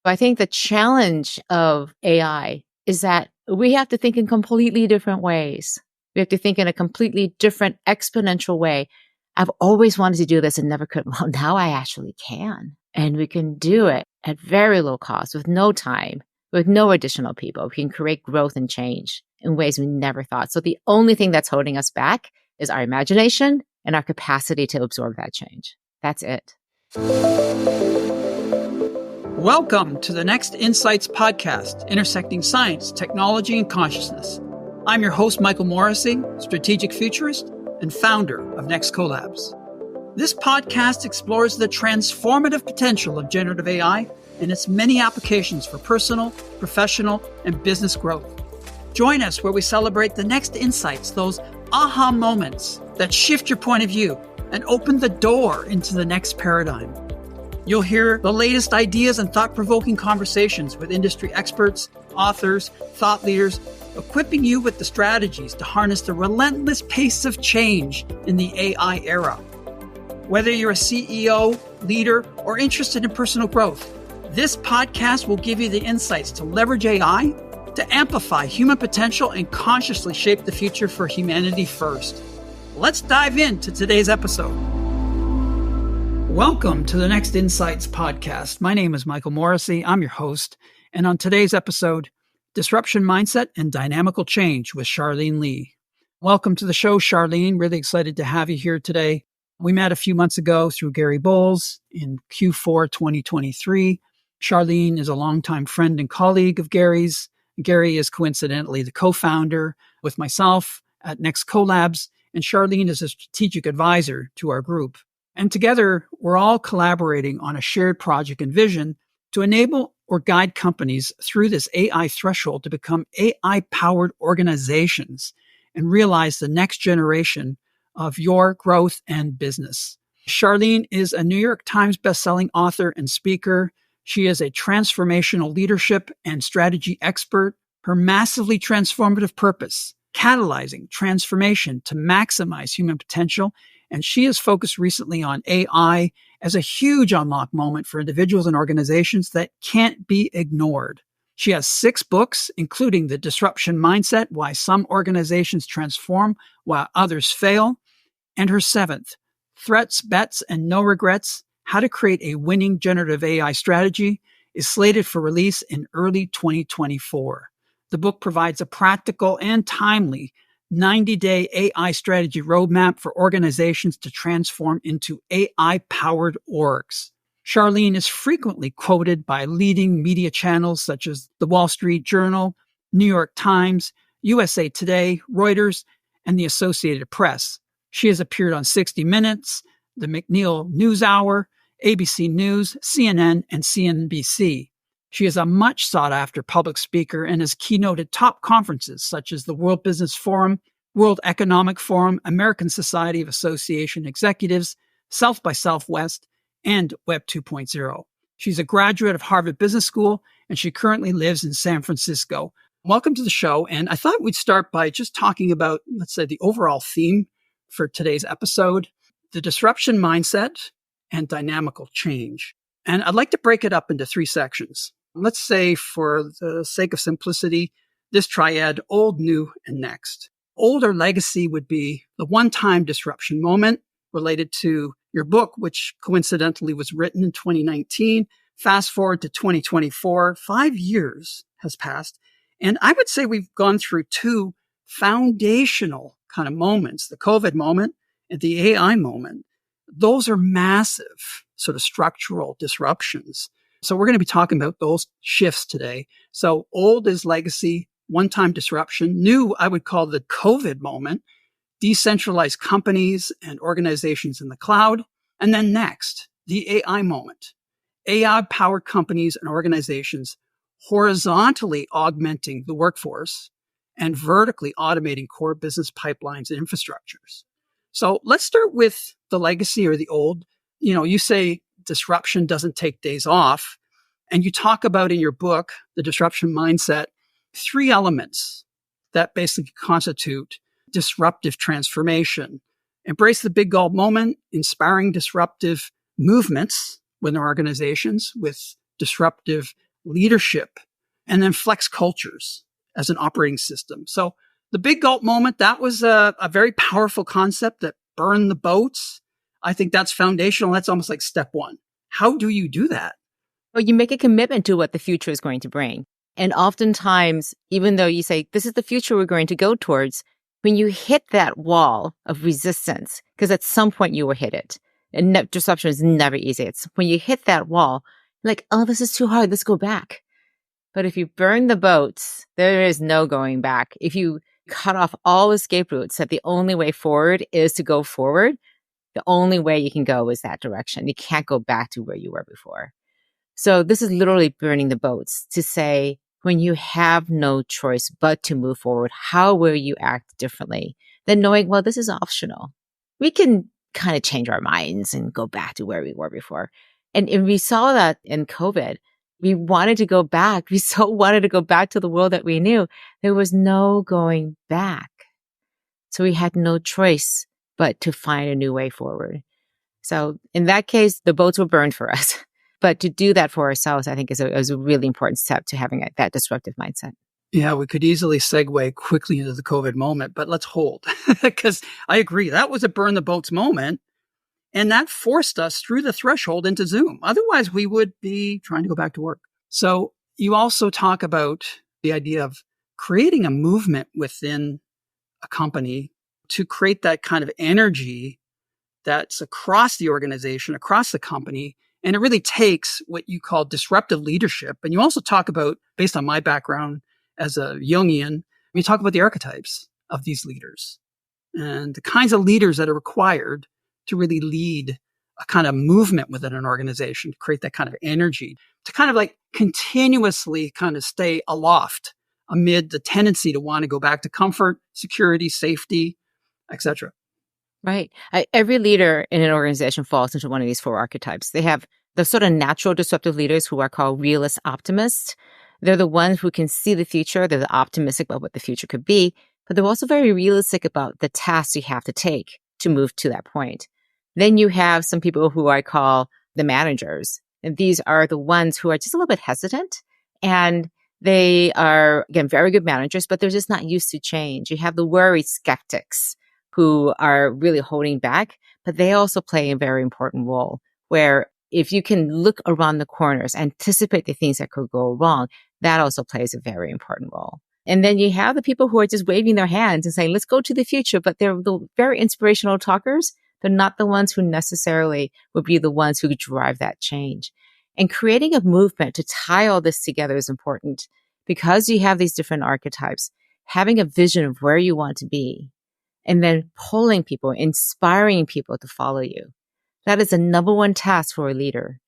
I think the challenge of AI is that we have to think in completely different ways. We have to think in a completely different exponential way. I've always wanted to do this and never could. Well, now I actually can. And we can do it at very low cost with no time, with no additional people. We can create growth and change in ways we never thought. So the only thing that's holding us back is our imagination and our capacity to absorb that change. That's it. Welcome to the Next Insights podcast, intersecting science, technology, and consciousness. I'm your host, Michael Morrissey, strategic futurist and founder of Next Collabs. This podcast explores the transformative potential of generative AI and its many applications for personal, professional, and business growth. Join us where we celebrate the next insights, those aha moments that shift your point of view and open the door into the next paradigm. You'll hear the latest ideas and thought-provoking conversations with industry experts, authors, thought leaders, equipping you with the strategies to harness the relentless pace of change in the AI era. Whether you're a CEO, leader, or interested in personal growth, this podcast will give you the insights to leverage AI to amplify human potential and consciously shape the future for humanity first. Let's dive into today's episode. Welcome to the Next Insights podcast. My name is Michael Morrissey. I'm your host. And on today's episode, Disruption Mindset and Dynamical Change with Charlene Li. Welcome to the show, Charlene. Really excited to have you here today. We met a few months ago through Gary Bowles in Q4 2023. Charlene is a longtime friend and colleague of Gary's. Gary is coincidentally the co-founder with myself at Next Collabs, and Charlene is a strategic advisor to our group. And together, we're all collaborating on a shared project and vision to enable or guide companies through this AI threshold to become AI-powered organizations and realize the next generation of your growth and business. Charlene is a New York Times bestselling author and speaker. She is a transformational leadership and strategy expert. Her massively transformative purpose, catalyzing transformation to maximize human potential. And she has focused recently on AI as a huge unlock moment for individuals and organizations that can't be ignored. She has 6 books, including The Disruption Mindset, Why Some Organizations Transform While Others Fail, and her 7th, Threats, Bets, and No Regrets, How to Create a Winning Generative AI Strategy, is slated for release in early 2024. The book provides a practical and timely 90-day AI strategy roadmap for organizations to transform into AI-powered orgs. Charlene is frequently quoted by leading media channels such as The Wall Street Journal, New York Times, USA Today, Reuters, and the Associated Press. She has appeared on 60 Minutes, the McNeil NewsHour, ABC News, CNN, and CNBC. She is a much sought-after public speaker and has keynoted top conferences such as the World Business Forum, World Economic Forum, American Society of Association Executives, South by Southwest, and Web 2.0. She's a graduate of Harvard Business School, and she currently lives in San Francisco. Welcome to the show, and I thought we'd start by just talking about, let's say, the overall theme for today's episode, the disruption mindset and dynamical change. And I'd like to break it up into 3 sections. Let's say, for the sake of simplicity, this triad, old, new, and next. Old or legacy would be the one-time disruption moment related to your book, which coincidentally was written in 2019. Fast forward to 2024, 5 years has passed. And I would say we've gone through 2 foundational kind of moments, the COVID moment and the AI moment. Those are massive sort of structural disruptions. So we're going to be talking about those shifts today. So old is legacy, one-time disruption. New, I would call the COVID moment, decentralized companies and organizations in the cloud. And then next, the AI moment, AI-powered companies and organizations horizontally augmenting the workforce and vertically automating core business pipelines and infrastructures. So let's start with the legacy or the old. You know, you say disruption doesn't take days off. And you talk about in your book, The Disruption Mindset, 3 elements that basically constitute disruptive transformation. Embrace the big goal moment, inspiring disruptive movements within organizations with disruptive leadership, and then flex cultures as an operating system. So the big gulp moment, that was a very powerful concept that burned the boats. I think that's foundational. That's almost like step one. How do you do that? Well, you make a commitment to what the future is going to bring. And oftentimes, even though you say, this is the future we're going to go towards, when you hit that wall of resistance, because at some point you will hit it, and disruption is never easy. It's when you hit that wall, like, oh, this is too hard. Let's go back. But if you burn the boats, there is no going back. If you cut off all escape routes, that the only way forward is to go forward, the only way you can go is that direction. You can't go back to where you were before. So this is literally burning the boats to say, when you have no choice but to move forward, how will you act differently than knowing, well, this is optional. We can kind of change our minds and go back to where we were before. And we saw that in COVID. We wanted to go back. We so wanted to go back to the world that we knew. There was no going back. So we had no choice but to find a new way forward. So in that case, the boats were burned for us. But to do that for ourselves, I think is a really important step to having that disruptive mindset. Yeah, we could easily segue quickly into the COVID moment, but let's hold. Because I agree, that was a burn the boats moment. And that forced us through the threshold into Zoom. Otherwise, we would be trying to go back to work. So you also talk about the idea of creating a movement within a company to create that kind of energy that's across the organization, across the company. And it really takes what you call disruptive leadership. And you also talk about, based on my background as a Jungian, you talk about the archetypes of these leaders and the kinds of leaders that are required to really lead a kind of movement within an organization, to create that kind of energy, to kind of like continuously kind of stay aloft amid the tendency to want to go back to comfort, security, safety, etc. Right. Every leader in an organization falls into one of these four archetypes. They have the sort of natural disruptive leaders who are called realist optimists. They're the ones who can see the future. They're the optimistic about what the future could be, but they're also very realistic about the tasks you have to take to move to that point. Then you have some people who I call the managers. And these are the ones who are just a little bit hesitant. And they are, again, very good managers, but they're just not used to change. You have the worried skeptics who are really holding back, but they also play a very important role where if you can look around the corners, anticipate the things that could go wrong, that also plays a very important role. And then you have the people who are just waving their hands and saying, let's go to the future, but they're the very inspirational talkers. They're not the ones who necessarily would be the ones who drive that change. And creating a movement to tie all this together is important because you have these different archetypes, having a vision of where you want to be, and then pulling people, inspiring people to follow you. That is the number one task for a leader.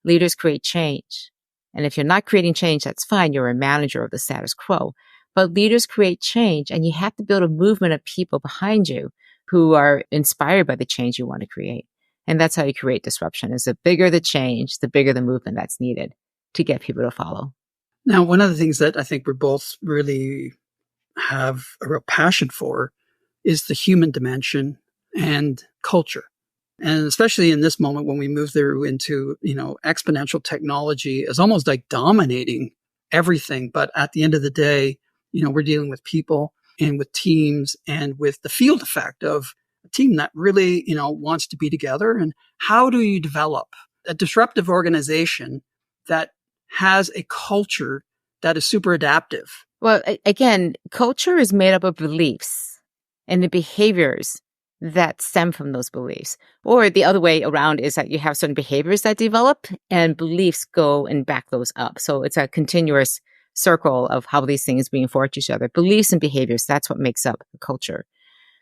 Leaders create change. And if you're not creating change, that's fine. You're a manager of the status quo. But leaders create change, and you have to build a movement of people behind you who are inspired by the change you want to create. And that's how you create disruption. Is the bigger the change, the bigger the movement that's needed to get people to follow. Now, one of the things that I think we're both really have a real passion for is the human dimension and culture. And especially in this moment when we move through into, exponential technology is almost like dominating everything. But at the end of the day, we're dealing with people and with teams and with the field effect of a team that really, wants to be together. And how do you develop a disruptive organization that has a culture that is super adaptive? Well, again, culture is made up of beliefs and the behaviors that stem from those beliefs. Or the other way around is that you have certain behaviors that develop and beliefs go and back those up. So it's a continuous circle of how these things reinforce each other. Beliefs and behaviors, that's what makes up the culture.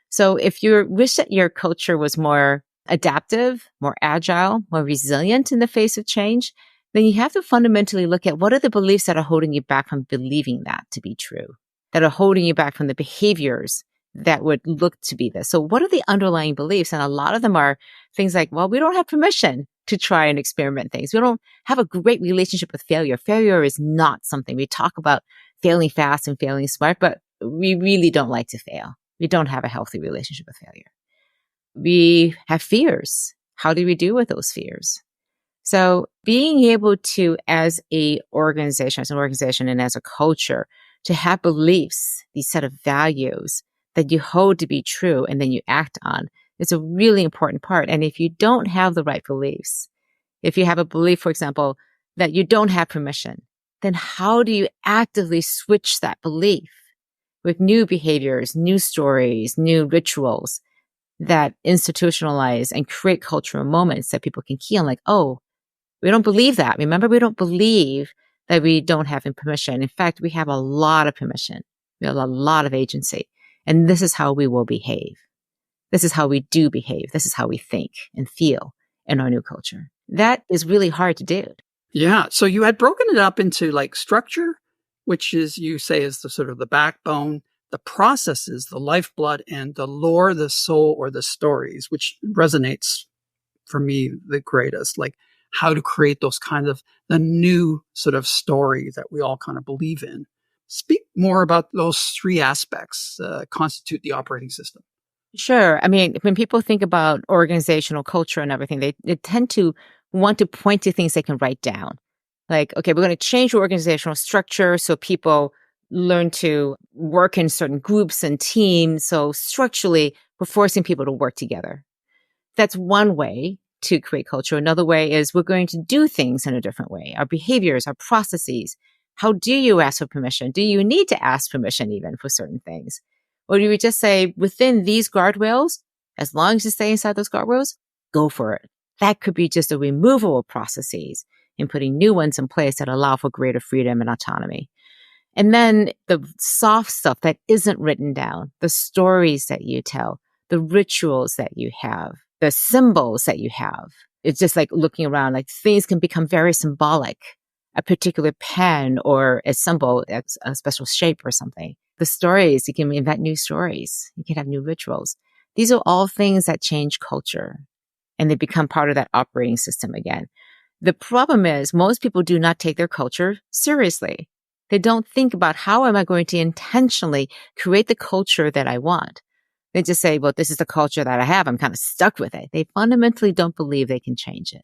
So if you wish that your culture was more adaptive, more agile, more resilient in the face of change, then you have to fundamentally look at what are the beliefs that are holding you back from believing that to be true, that are holding you back from the behaviors that would look to be this. So what are the underlying beliefs? And a lot of them are things like, well, we don't have permission to try and experiment things. We don't have a great relationship with failure. Failure is not something we talk about, failing fast and failing smart, but we really don't like to fail. We don't have a healthy relationship with failure. We have fears. How do we deal with those fears? So being able to, as an organization and as a culture, to have beliefs, these set of values that you hold to be true and then you act on is a really important part. And if you don't have the right beliefs, if you have a belief, for example, that you don't have permission, then how do you actively switch that belief with new behaviors, new stories, new rituals that institutionalize and create cultural moments that people can key on, like, oh, we don't believe that. Remember, we don't believe that we don't have permission. In fact, we have a lot of permission. We have a lot of agency. And this is how we will behave. This is how we do behave. This is how we think and feel in our new culture. That is really hard to do. Yeah. So you had broken it up into like structure, which is, you say, is the sort of the backbone, the processes, the lifeblood, and the lore, the soul, or the stories, which resonates for me the greatest. Like how to create those kind of the new sort of story that we all kind of believe in. Speak more about those three aspects constitute the operating system. Sure. I mean, when people think about organizational culture and everything, they tend to want to point to things they can write down. Like, okay, we're going to change the organizational structure so people learn to work in certain groups and teams. So structurally, we're forcing people to work together. That's one way to create culture. Another way is we're going to do things in a different way. Our behaviors, our processes. How do you ask for permission? Do you need to ask permission even for certain things? Or do you just say, within these guardrails, as long as you stay inside those guardrails, go for it? That could be just a removal of processes and putting new ones in place that allow for greater freedom and autonomy. And then the soft stuff that isn't written down, the stories that you tell, the rituals that you have, the symbols that you have. It's just like looking around, like things can become very symbolic. A particular pen or a symbol, a special shape or something. The stories, you can invent new stories. You can have new rituals. These are all things that change culture and they become part of that operating system again. The problem is most people do not take their culture seriously. They don't think about how am I going to intentionally create the culture that I want. They just say, well, this is the culture that I have. I'm kind of stuck with it. They fundamentally don't believe they can change it.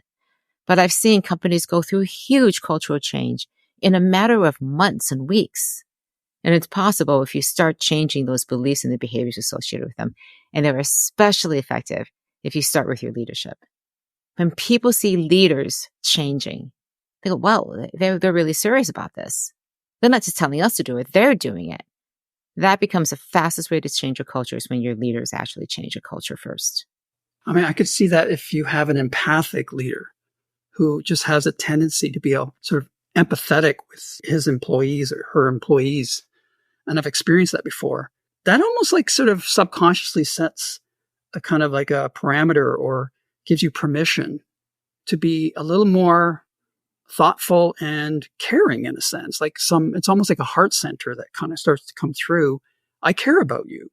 But I've seen companies go through huge cultural change in a matter of months and weeks. And it's possible if you start changing those beliefs and the behaviors associated with them. And they're especially effective if you start with your leadership. When people see leaders changing, they go, well, they're really serious about this. They're not just telling us to do it, they're doing it. That becomes the fastest way to change your culture is when your leaders actually change your culture first. I mean, I could see that if you have an empathic leader who just has a tendency to be sort of empathetic with his employees or her employees. And I've experienced that before. That almost like sort of subconsciously sets a kind of like a parameter or gives you permission to be a little more thoughtful and caring in a sense. Like it's almost like a heart center that kind of starts to come through. I care about you.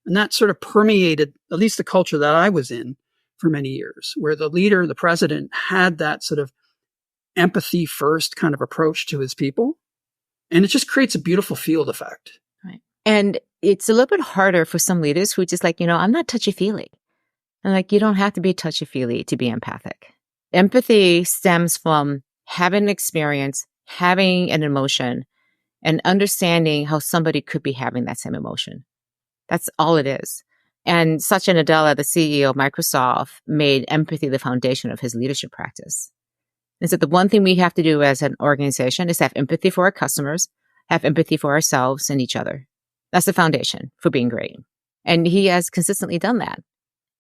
And that sort of permeated at least the culture that I was in for many years, where the leader, the president, had that sort of empathy first kind of approach to his people. And it just creates a beautiful field effect. Right. And it's a little bit harder for some leaders who just like, I'm not touchy-feely. And like, you don't have to be touchy-feely to be empathic. Empathy stems from having an experience, having an emotion, and understanding how somebody could be having that same emotion. That's all it is. And Satya Nadella, the CEO of Microsoft, made empathy the foundation of his leadership practice. And so the one thing we have to do as an organization is have empathy for our customers, have empathy for ourselves and each other. That's the foundation for being great. And he has consistently done that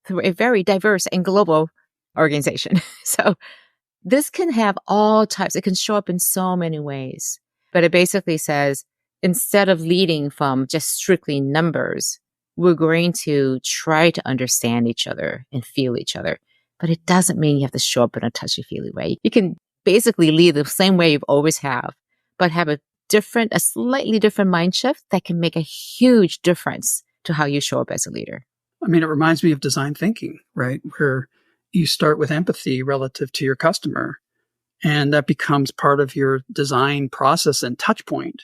through a very diverse and global organization. So this can have all types. It can show up in so many ways. But it basically says, instead of leading from just strictly numbers, we're going to try to understand each other and feel each other. But it doesn't mean you have to show up in a touchy-feely way. You can basically lead the same way you've always have, but have a slightly different mind shift that can make a huge difference to how you show up as a leader. I mean, it reminds me of design thinking, right? Where you start with empathy relative to your customer, and that becomes part of your design process and touch point.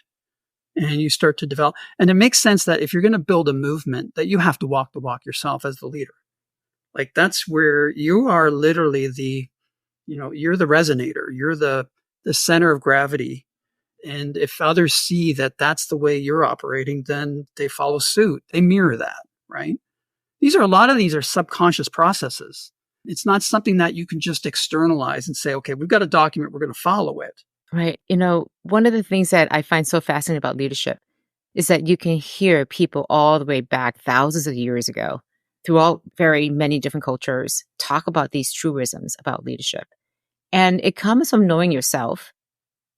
And you start to develop. And it makes sense that if you're going to build a movement, that you have to walk the walk yourself as the leader. Like that's where you are literally the You're the resonator. You're the center of gravity. And if others see that that's the way you're operating, then they follow suit. They mirror that, right? A lot of these are subconscious processes. It's not something that you can just externalize and say, okay, we've got a document, we're going to follow it. Right. One of the things that I find so fascinating about leadership is that you can hear people all the way back thousands of years ago through all very many different cultures talk about these truisms about leadership. And it comes from knowing yourself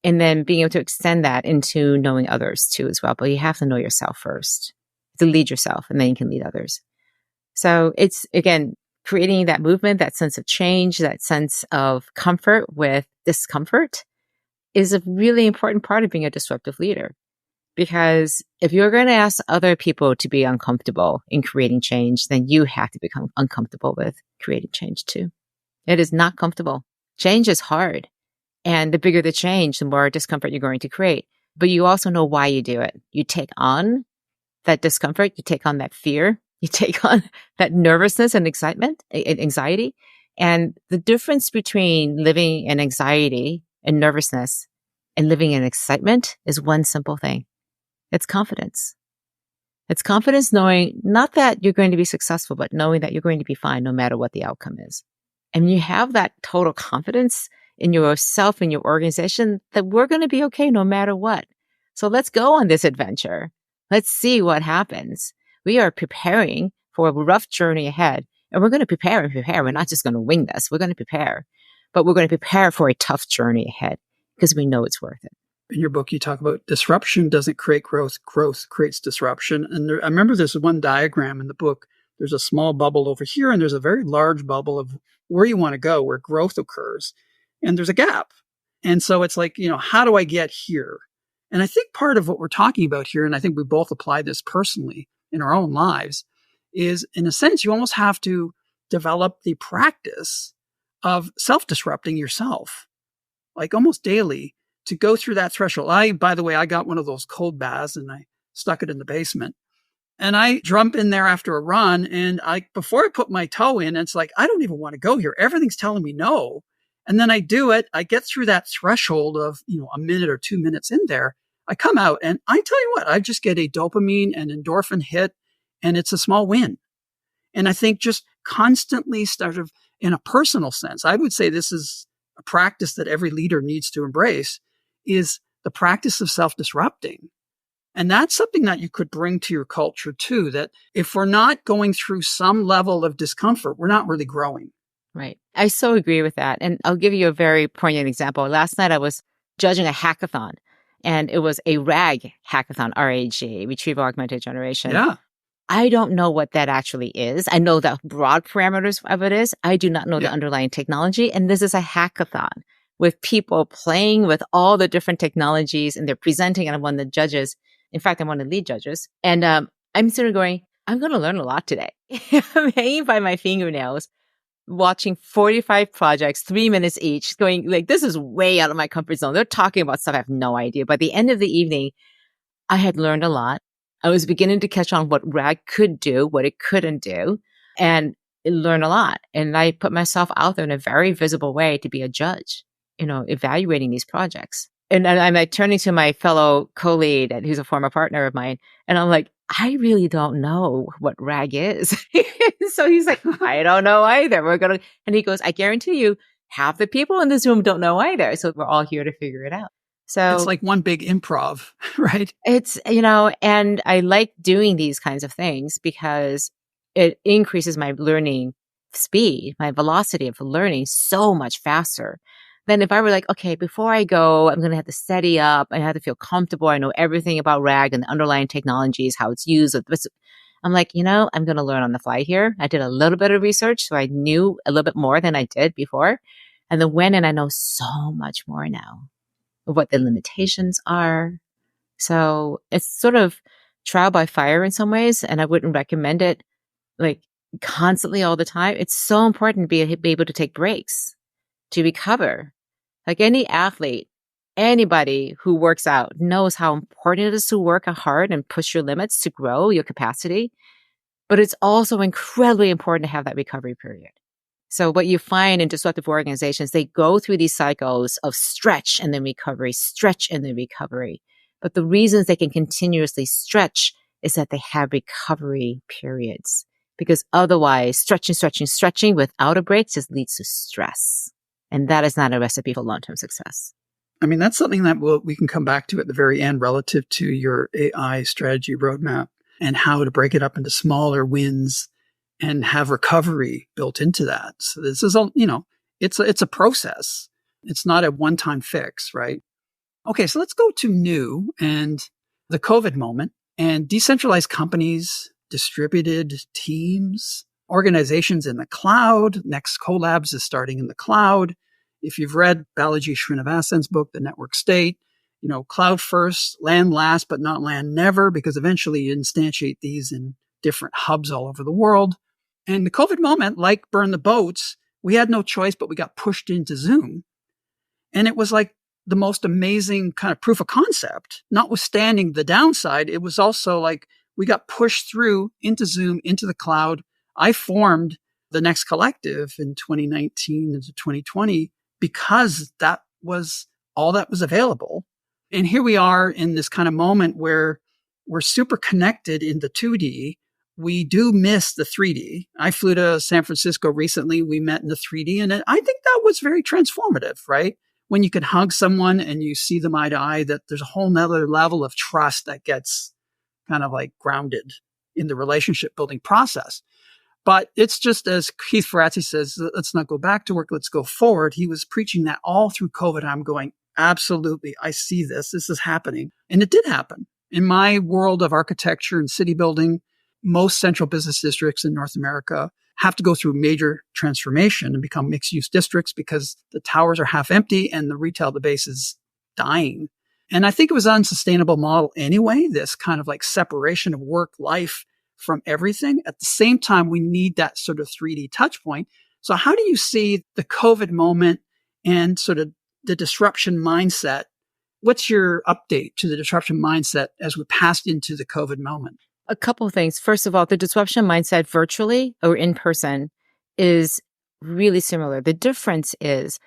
and then being able to extend that into knowing others too as well. But you have to know yourself first to lead yourself, and then you can lead others. So it's, again, creating that movement, that sense of change, that sense of comfort with discomfort is a really important part of being a disruptive leader. Because if you're going to ask other people to be uncomfortable in creating change, then you have to become uncomfortable with creating change too. It is not comfortable. Change is hard. And the bigger the change, the more discomfort you're going to create. But you also know why you do it. You take on that discomfort. You take on that fear. You take on that nervousness and anxiety. And the difference between living in anxiety and nervousness and living in excitement is one simple thing. It's confidence. It's confidence knowing not that you're going to be successful, but knowing that you're going to be fine no matter what the outcome is. And you have that total confidence in yourself and your organization that we're going to be okay no matter what. So let's go on this adventure. Let's see what happens. We are preparing for a rough journey ahead, and we're going to prepare and prepare. We're not just going to wing this. We're going to prepare, but we're going to prepare for a tough journey ahead because we know it's worth it. In your book, you talk about disruption doesn't create growth. Growth creates disruption. And I remember there's one diagram in the book. There's a small bubble over here, and there's a very large bubble of where you want to go, where growth occurs. And there's a gap. And so it's like, how do I get here? And I think part of what we're talking about here, and I think we both apply this personally in our own lives, is in a sense, you almost have to develop the practice of self-disrupting yourself, like almost daily, to go through that threshold. By the way, I got one of those cold baths and I stuck it in the basement. And I jump in there after a run, and before I put my toe in, it's like, I don't even want to go here. Everything's telling me no. And then I do it. I get through that threshold of, a minute or 2 minutes in there. I come out, and I tell you what, I just get a dopamine and endorphin hit, and it's a small win. And I think just constantly sort of in a personal sense, I would say this is a practice that every leader needs to embrace, is the practice of self-disrupting. And that's something that you could bring to your culture too, that if we're not going through some level of discomfort, we're not really growing. Right. I so agree with that. And I'll give you a very poignant example. Last night I was judging a hackathon, and it was a RAG hackathon, RAG, Retrieval Augmented Generation. Yeah. I don't know what that actually is. I know the broad parameters of it is. I do not know the underlying technology. And this is a hackathon with people playing with all the different technologies, and they're presenting, and I'm one of the judges. In fact, I'm one of the lead judges. And I'm sort of going, I'm going to learn a lot today. I'm hanging by my fingernails, watching 45 projects, 3 minutes each, going like, this is way out of my comfort zone. They're talking about stuff I have no idea. By the end of the evening, I had learned a lot. I was beginning to catch on what RAG could do, what it couldn't do, and learn a lot. And I put myself out there in a very visible way to be a judge, evaluating these projects. And I'm like turning to my fellow co-lead, who's a former partner of mine, and I'm like, I really don't know what RAG is. So he's like, I don't know either. And he goes, I guarantee you, half the people in this room don't know either. So we're all here to figure it out. So it's like one big improv, right? It's, and I like doing these kinds of things because it increases my learning speed, my velocity of learning so much faster than if I were like, okay, before I go, I'm going to have to steady up. I have to feel comfortable. I know everything about RAG and the underlying technologies, how it's used. I'm like, I'm going to learn on the fly here. I did a little bit of research, so I knew a little bit more than I did before. And then went and I know so much more now of what the limitations are. So it's sort of trial by fire in some ways, and I wouldn't recommend it like constantly all the time. It's so important to be able to take breaks, to recover. Like any athlete, anybody who works out knows how important it is to work hard and push your limits to grow your capacity. But it's also incredibly important to have that recovery period. So what you find in disruptive organizations, they go through these cycles of stretch and then recovery, stretch and then recovery. But the reasons they can continuously stretch is that they have recovery periods. Because otherwise, stretching without a break just leads to stress. And that is not a recipe for long-term success. I mean, that's something that we can come back to at the very end relative to your AI strategy roadmap and how to break it up into smaller wins and have recovery built into that. So this is, it's a process. It's not a one-time fix, right? Okay, so let's go to new and the COVID moment and decentralized companies, distributed teams, organizations in the cloud. Next Collabs is starting in the cloud. If you've read Balaji Srinivasan's book, The Network State, cloud first, land last, but not land never, because eventually you instantiate these in different hubs all over the world. And the COVID moment, like burn the boats, we had no choice, but we got pushed into Zoom. And it was like the most amazing kind of proof of concept, notwithstanding the downside. It was also like we got pushed through into Zoom, into the cloud. I formed the Next Collective in 2019 into 2020 because that was all that was available. And here we are in this kind of moment where we're super connected in the 2D. We do miss the 3D. I flew to San Francisco recently. We met in the 3D, and I think that was very transformative, right? When you can hug someone and you see them eye to eye, that there's a whole nother level of trust that gets kind of like grounded in the relationship building process. But it's just as Keith Ferrazzi says, let's not go back to work, let's go forward. He was preaching that all through COVID. I'm going, absolutely, I see this. This is happening. And it did happen. In my world of architecture and city building, most central business districts in North America have to go through major transformation and become mixed-use districts because the towers are half empty and the retail base is dying. And I think it was an unsustainable model anyway, this kind of like separation of work, life from everything. At the same time, we need that sort of 3D touch point. So how do you see the COVID moment and sort of the disruption mindset? What's your update to the disruption mindset as we passed into the COVID moment? A couple of things. First of all, the disruption mindset virtually or in person is really similar. The difference is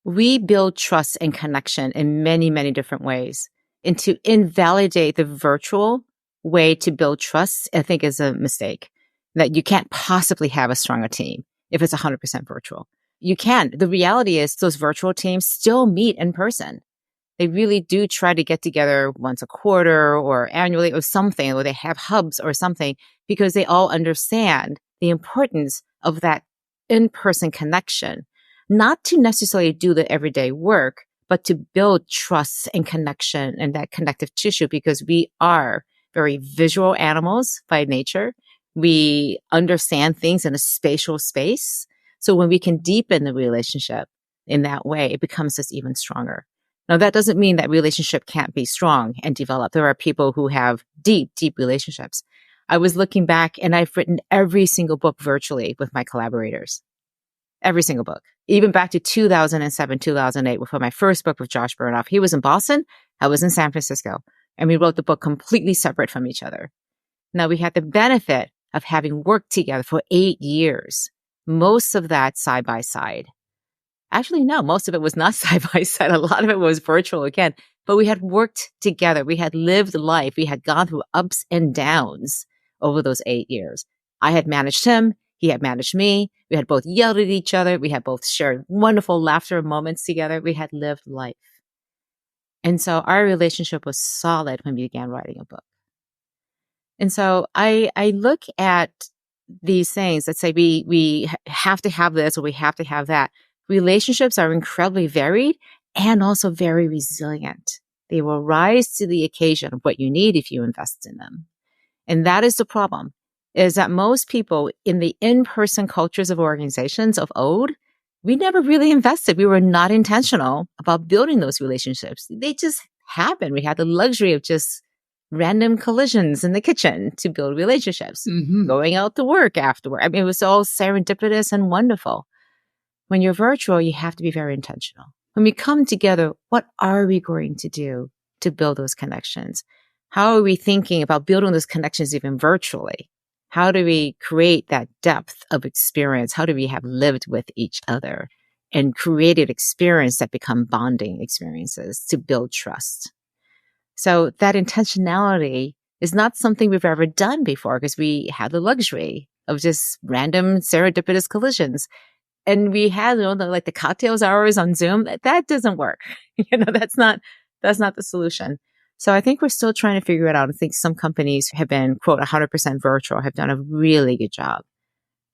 we build trust and connection in many, many different ways. And to invalidate the virtual way to build trust, I think is a mistake. That you can't possibly have a stronger team if it's 100% virtual. You can. The reality is those virtual teams still meet in person. They really do try to get together once a quarter or annually or something, or they have hubs or something, because they all understand the importance of that in-person connection, not to necessarily do the everyday work, but to build trust and connection and that connective tissue, because we are very visual animals by nature. We understand things in a spatial space. So when we can deepen the relationship in that way, it becomes just even stronger. Now, that doesn't mean that relationship can't be strong and develop. There are people who have deep, deep relationships. I was looking back and I've written every single book virtually with my collaborators. Every single book. Even back to 2007, 2008, for my first book with Josh Burnoff. He was in Boston. I was in San Francisco. And we wrote the book completely separate from each other. Now, we had the benefit of having worked together for 8 years. Most of that side by side. Actually, no, most of it was not side by side. A lot of it was virtual again, but we had worked together. We had lived life. We had gone through ups and downs over those 8 years. I had managed him. He had managed me. We had both yelled at each other. We had both shared wonderful laughter moments together. We had lived life. And so our relationship was solid when we began writing a book. And so I look at these things that say we have to have this or we have to have that. Relationships are incredibly varied and also very resilient. They will rise to the occasion of what you need if you invest in them. And that is the problem, is that most people in the in-person cultures of organizations of old, we never really invested. We were not intentional about building those relationships. They just happened. We had the luxury of just random collisions in the kitchen to build relationships, going out to work afterward. I mean, it was all serendipitous and wonderful. When you're virtual, you have to be very intentional. When we come together, what are we going to do to build those connections? How are we thinking about building those connections even virtually? How do we create that depth of experience? How do we have lived with each other and created experience that become bonding experiences to build trust? So that intentionality is not something we've ever done before because we had the luxury of just random serendipitous collisions. And we had, the cocktails hours on Zoom. That doesn't work. That's not the solution. So I think we're still trying to figure it out. I think some companies have been, quote, 100% virtual, have done a really good job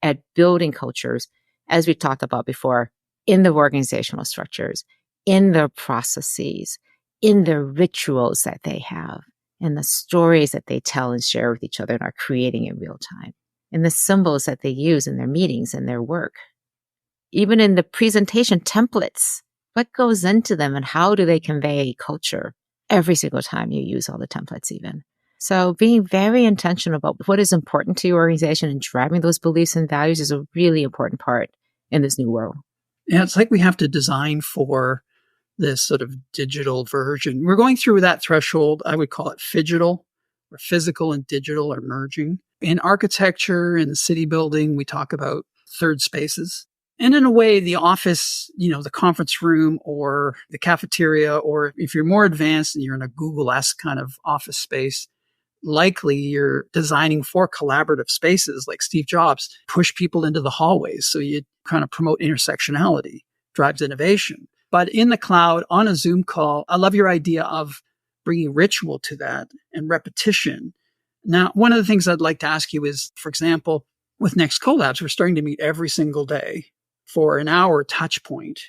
at building cultures, as we talked about before, in the organizational structures, in their processes, in the rituals that they have, in the stories that they tell and share with each other and are creating in real time, in the symbols that they use in their meetings and their work. Even in the presentation templates, what goes into them and how do they convey culture every single time you use all the templates even. So being very intentional about what is important to your organization and driving those beliefs and values is a really important part in this new world. Yeah, it's like we have to design for this sort of digital version. We're going through that threshold. I would call it phygital, where physical and digital are merging. In architecture, in the city building, we talk about third spaces. And in a way, the office, the conference room or the cafeteria, or if you're more advanced and you're in a Google-esque kind of office space, likely you're designing for collaborative spaces like Steve Jobs, push people into the hallways. So you kind of promote intersectionality, drives innovation. But in the cloud, on a Zoom call, I love your idea of bringing ritual to that and repetition. Now, one of the things I'd like to ask you is, for example, with Next Collabs, we're starting to meet every single day for an hour touch point.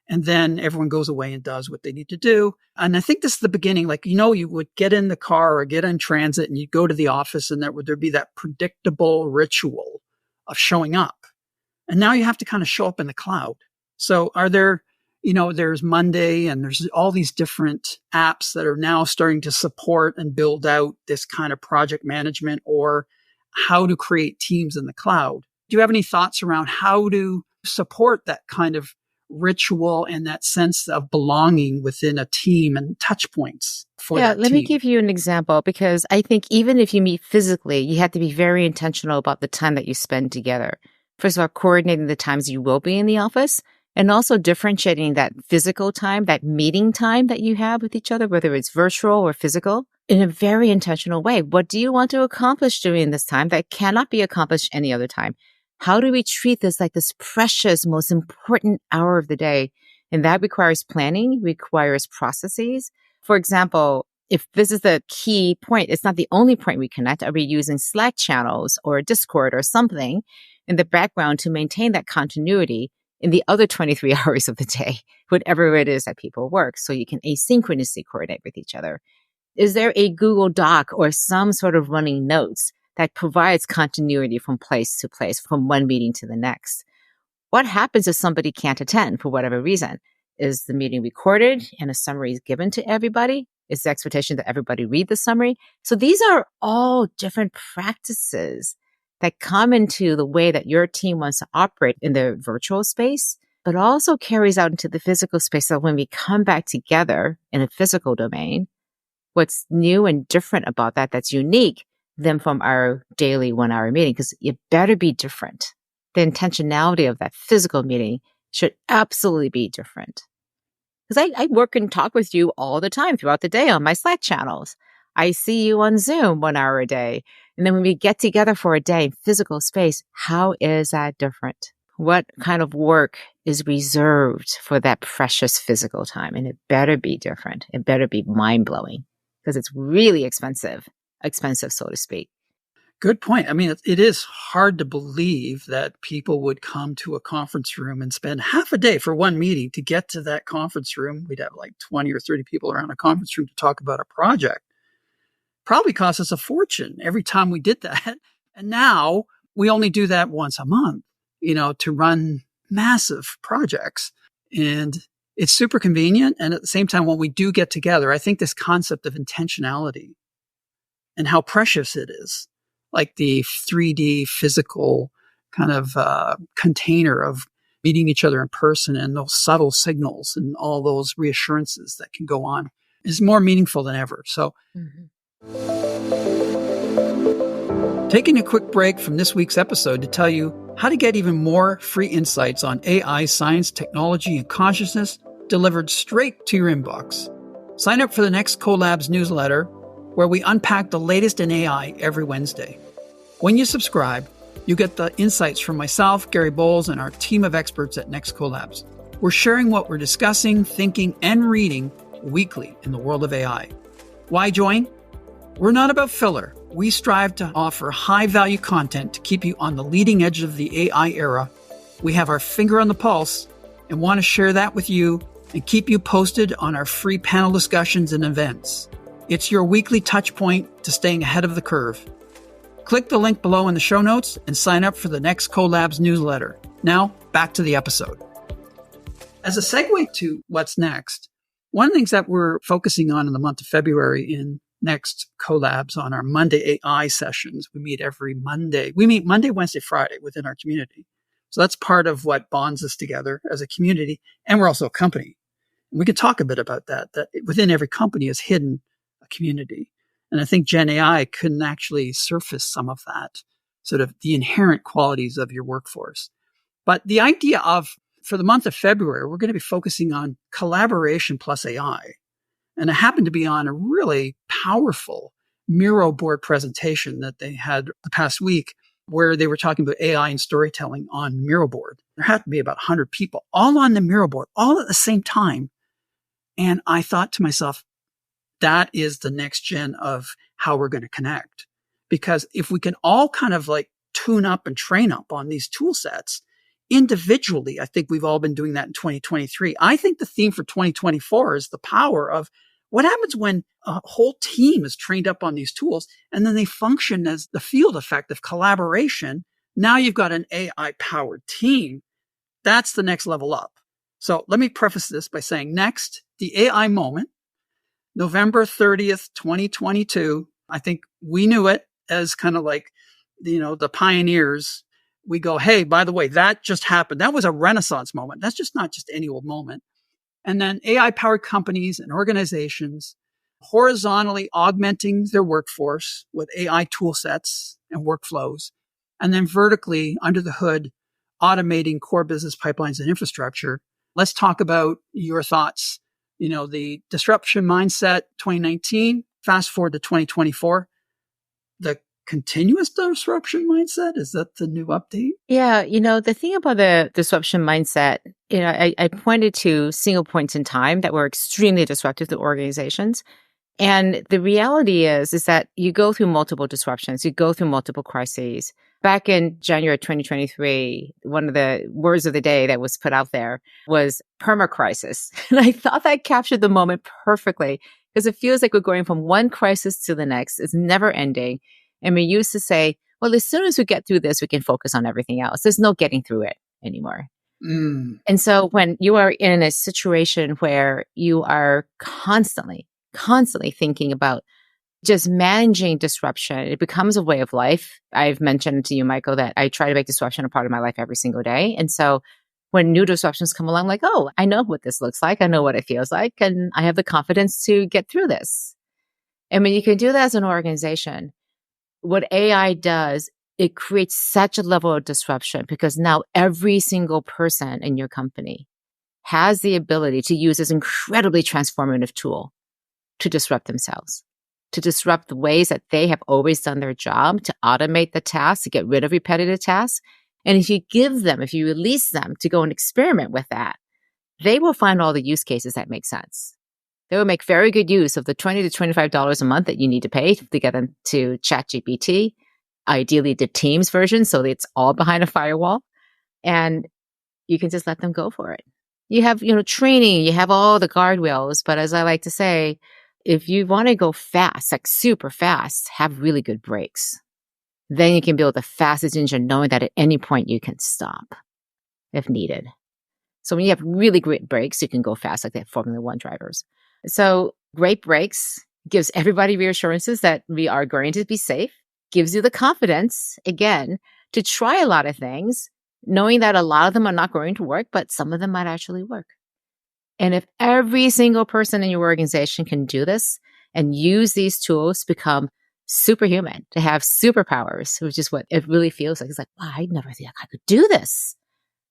And then everyone goes away and does what they need to do. And I think this is the beginning. You would get in the car or get in transit and you'd go to the office and there'd be that predictable ritual of showing up. And now you have to kind of show up in the cloud. So are there, there's Monday and there's all these different apps that are now starting to support and build out this kind of project management or how to create teams in the cloud. Do you have any thoughts around how to support that kind of ritual and that sense of belonging within a team and touch points for that team? Let me give you an example, because I think even if you meet physically, you have to be very intentional about the time that you spend together. First of all, coordinating the times you will be in the office and also differentiating that physical time, that meeting time that you have with each other, whether it's virtual or physical, in a very intentional way. What do you want to accomplish during this time that cannot be accomplished any other time? How do we treat this like this precious, most important hour of the day? And that requires planning, requires processes. For example, if this is the key point, it's not the only point we connect. Are we using Slack channels or Discord or something in the background to maintain that continuity in the other 23 hours of the day, whatever it is that people work, so you can asynchronously coordinate with each other? Is there a Google Doc or some sort of running notes that provides continuity from place to place, from one meeting to the next? What happens if somebody can't attend for whatever reason? Is the meeting recorded and a summary is given to everybody? Is the expectation that everybody read the summary? So these are all different practices that come into the way that your team wants to operate in the virtual space, but also carries out into the physical space. So when we come back together in a physical domain, what's new and different about that that's unique than from our daily 1 hour meeting? Because it better be different. The intentionality of that physical meeting should absolutely be different. Because I work and talk with you all the time throughout the day on my Slack channels. I see you on Zoom 1 hour a day. And then when we get together for a day in physical space, how is that different? What kind of work is reserved for that precious physical time? And it better be different. It better be mind-blowing, because it's really expensive, so to speak. Good point. I mean, it is hard to believe that people would come to a conference room and spend half a day for one meeting to get to that conference room. We'd have like 20 or 30 people around a conference room to talk about a project. Probably cost us a fortune every time we did that. And now we only do that once a month, to run massive projects. And it's super convenient. And at the same time, when we do get together, I think this concept of intentionality and how precious it is, like the 3D physical kind of container of meeting each other in person and those subtle signals and all those reassurances that can go on, is more meaningful than ever. So Taking a quick break from this week's episode to tell you how to get even more free insights on AI, science, technology, and consciousness delivered straight to your inbox. Sign up for the Next Collabs newsletter, where we unpack the latest in AI every Wednesday. When you subscribe, you get the insights from myself, Gary Bowles, and our team of experts at Next Collabs. We're sharing what we're discussing, thinking, and reading weekly in the world of AI. Why join? We're not about filler. We strive to offer high-value content to keep you on the leading edge of the AI era. We have our finger on the pulse and want to share that with you and keep you posted on our free panel discussions and events. It's your weekly touch point to staying ahead of the curve. Click the link below in the show notes and sign up for the Next Collabs newsletter. Now, back to the episode. As a segue to what's next, one of the things that we're focusing on in the month of February in Next Collabs on our Monday AI sessions. We meet every Monday. We meet Monday, Wednesday, Friday within our community. So that's part of what bonds us together as a community. And we're also a company. And we could talk a bit about that within every company is hidden a community. And I think Gen AI couldn't actually surface some of that, sort of the inherent qualities of your workforce. But the idea of, for the month of February, we're going to be focusing on collaboration plus AI. And I happened to be on a really powerful Miro board presentation that they had the past week where they were talking about AI and storytelling on Miro board. There had to be about 100 people all on the Miro board, all at the same time. And I thought to myself, that is the next gen of how we're going to connect. Because if we can all kind of like tune up and train up on these tool sets individually, I think we've all been doing that in 2023. I think the theme for 2024 is the power of what happens when a whole team is trained up on these tools and then they function as the field effect of collaboration. Now you've got an AI powered team. That's the next level up. So let me preface this by saying next, the AI moment, November 30th, 2022. I think we knew it as kind of like, the pioneers. We go, hey, by the way, that just happened. That was a Renaissance moment. That's just not just any old moment. And then AI-powered companies and organizations horizontally augmenting their workforce with AI tool sets and workflows, and then vertically under the hood, automating core business pipelines and infrastructure. Let's talk about your thoughts. The disruption mindset 2019, fast forward to 2024, the continuous disruption mindset? Is that the new update? Yeah. The thing about the disruption mindset, I pointed to single points in time that were extremely disruptive to organizations. And the reality is that you go through multiple disruptions, you go through multiple crises. Back in January 2023, one of the words of the day that was put out there was perma-crisis. And I thought that captured the moment perfectly because it feels like we're going from one crisis to the next. It's never ending. And we used to say, well, as soon as we get through this, we can focus on everything else. There's no getting through it anymore. And so when you are in a situation where you are constantly thinking about just managing disruption, it becomes a way of life. I've mentioned to you, Michael, that I try to make disruption a part of my life every single day. And so when new disruptions come along, I'm like, oh, I know what this looks like. I know what it feels like. And I have the confidence to get through this. And when you can do that as an organization, what AI does, it creates such a level of disruption because now every single person in your company has the ability to use this incredibly transformative tool to disrupt themselves, to disrupt the ways that they have always done their job, to automate the tasks, to get rid of repetitive tasks. And if you release them to go and experiment with that, they will find all the use cases that make sense. They will make very good use of the $20 to $25 a month that you need to pay to get them to ChatGPT, ideally the Teams version, so that it's all behind a firewall. And you can just let them go for it. You have, training, you have all the guardrails. But as I like to say, if you want to go fast, like super fast, have really good brakes. Then you can build the fastest engine knowing that at any point you can stop if needed. So when you have really great brakes, you can go fast like the Formula One drivers. So great brakes gives everybody reassurances that we are going to be safe, gives you the confidence, again, to try a lot of things, knowing that a lot of them are not going to work, but some of them might actually work. And if every single person in your organization can do this and use these tools to become superhuman, to have superpowers, which is what it really feels like. It's like, wow, I never thought I could do this.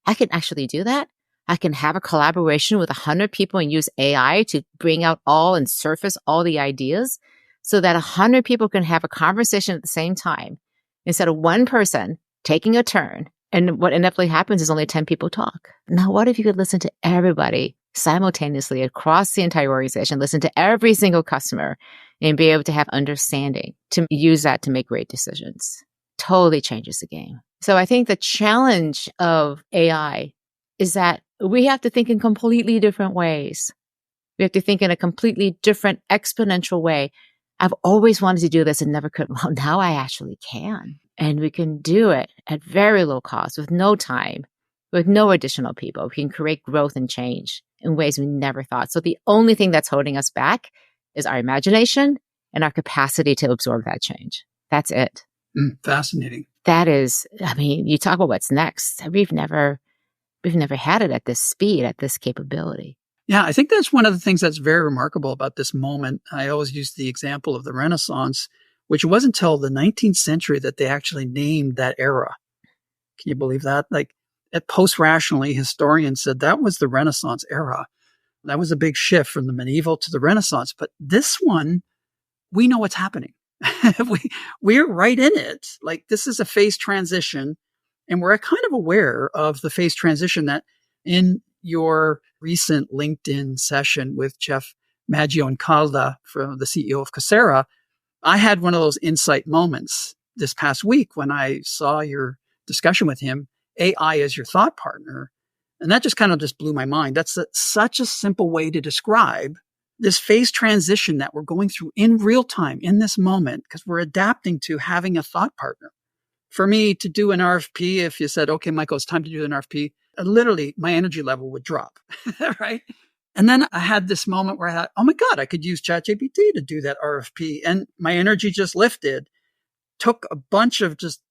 I can actually do that. I can have a collaboration with 100 people and use AI to bring out all and surface all the ideas so that 100 people can have a conversation at the same time instead of one person taking a turn. And what inevitably happens is only 10 people talk. Now, what if you could listen to everybody simultaneously across the entire organization, listen to every single customer and be able to have understanding to use that to make great decisions? Totally changes the game. So I think the challenge of AI is that we have to think in completely different ways. We have to think in a completely different exponential way. I've always wanted to do this and never could. Well, now I actually can. And we can do it at very low cost with no time, with no additional people. We can create growth and change in ways we never thought. So the only thing that's holding us back is our imagination and our capacity to absorb that change. That's it. Fascinating. That is, I mean, you talk about what's next. We've never had it at this speed, at this capability. Yeah, I think that's one of the things that's very remarkable about this moment. I always use the example of the Renaissance, which wasn't until the 19th century that they actually named that era. Can you believe that? Like, at post-rationally, historians said that was the Renaissance era. That was a big shift from the medieval to the Renaissance. But this one, we know what's happening. We're right in it. Like, this is a phase transition. And we're kind of aware of the phase transition that in your recent LinkedIn session with Jeff Maggio-Incalda, from the CEO of Coursera, I had one of those insight moments this past week when I saw your discussion with him, AI as your thought partner. And that just kind of just blew my mind. That's such a simple way to describe this phase transition that we're going through in real time, in this moment, because we're adapting to having a thought partner. For me to do an RFP, if you said, okay, Michael, it's time to do an RFP, literally my energy level would drop, right? And then I had this moment where I thought, oh my God, I could use ChatGPT to do that RFP. And my energy just lifted, took a bunch of just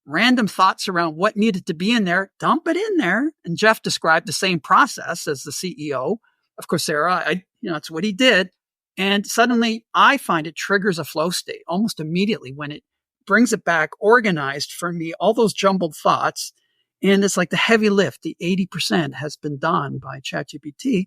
random thoughts around what needed to be in there, dump it in there. And Jeff described the same process as the CEO of Coursera. That's what he did. And suddenly I find it triggers a flow state almost immediately when it brings it back organized for me, all those jumbled thoughts. And it's like the heavy lift, the 80% has been done by ChatGPT.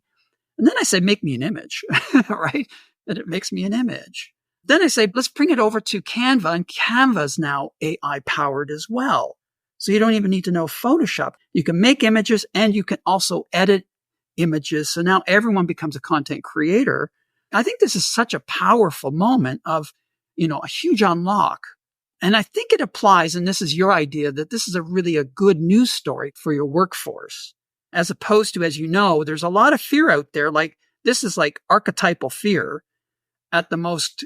And then I say, make me an image, right? And it makes me an image. Then I say, let's bring it over to Canva, and Canva's now AI powered as well. So you don't even need to know Photoshop. You can make images and you can also edit images. So now everyone becomes a content creator. I think this is such a powerful moment of, a huge unlock. And I think it applies, and this is your idea, that this is a good news story for your workforce, as opposed to, as you know, there's a lot of fear out there. Like, this is like archetypal fear at the most,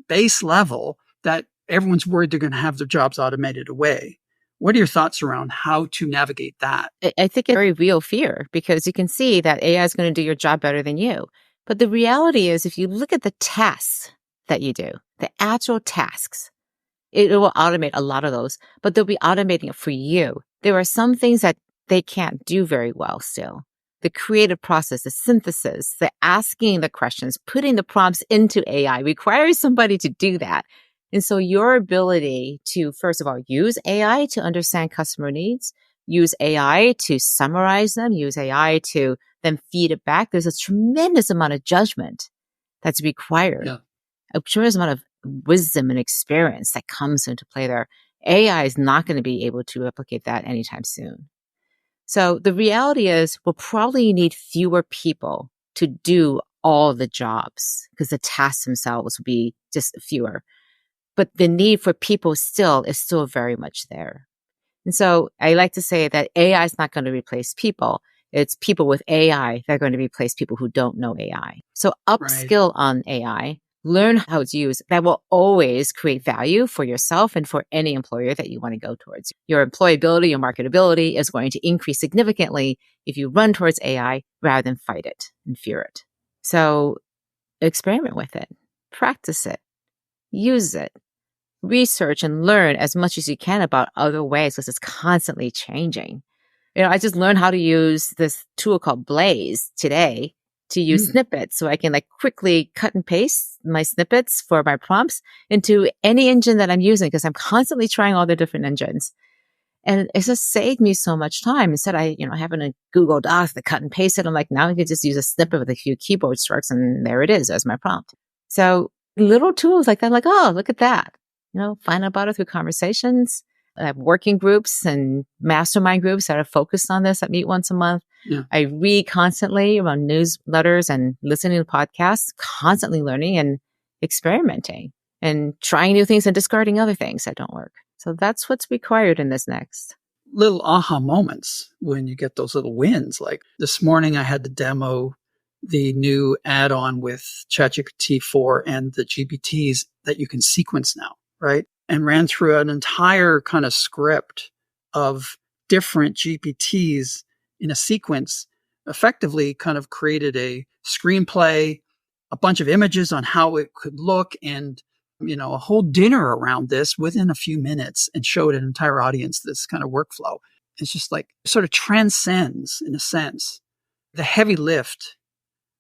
base level, that everyone's worried they're going to have their jobs automated away. What are your thoughts around how to navigate that? I think it's a very real fear, because you can see that AI is going to do your job better than you. But the reality is, if you look at the tasks that you do, the actual tasks, it will automate a lot of those, but they'll be automating it for you. There are some things that they can't do very well still. The creative process, the synthesis, the asking the questions, putting the prompts into AI requires somebody to do that. And so your ability to, first of all, use AI to understand customer needs, use AI to summarize them, use AI to then feed it back. There's a tremendous amount of judgment that's required, a tremendous amount of wisdom and experience that comes into play there. AI is not going to be able to replicate that anytime soon. So the reality is we'll probably need fewer people to do all the jobs, because the tasks themselves will be just fewer. But the need for people is still very much there. And so I like to say that AI is not going to replace people. It's people with AI that are going to replace people who don't know AI. So upskill on AI. Learn how it's used. That will always create value for yourself and for any employer that you want to go towards. Your employability, your marketability is going to increase significantly if you run towards AI rather than fight it and fear it. So experiment with it, practice it, use it, research and learn as much as you can about other ways, because it's constantly changing. I just learned how to use this tool called Blaze today. to use Mm. snippets. So I can like quickly cut and paste my snippets for my prompts into any engine that I'm using because I'm constantly trying all the different engines. And it just saved me so much time. Instead, having a Google Doc to cut and paste it. I'm like, now I can just use a snippet with a few keyboard strokes and there it is as my prompt. So little tools like that, like, oh, look at that. Find out about it through conversations. I have working groups and mastermind groups that are focused on this that meet once a month. Yeah. I read constantly around newsletters and listening to podcasts, constantly learning and experimenting and trying new things and discarding other things that don't work. So that's what's required in this next. Little aha moments when you get those little wins. Like this morning, I had to demo the new add-on with ChatGPT 4 and the GPTs that you can sequence now, right? And ran through an entire kind of script of different GPTs in a sequence, effectively kind of created a screenplay, a bunch of images on how it could look, and a whole dinner around this within a few minutes, and showed an entire audience this kind of workflow. It's just like sort of transcends, in a sense, the heavy lift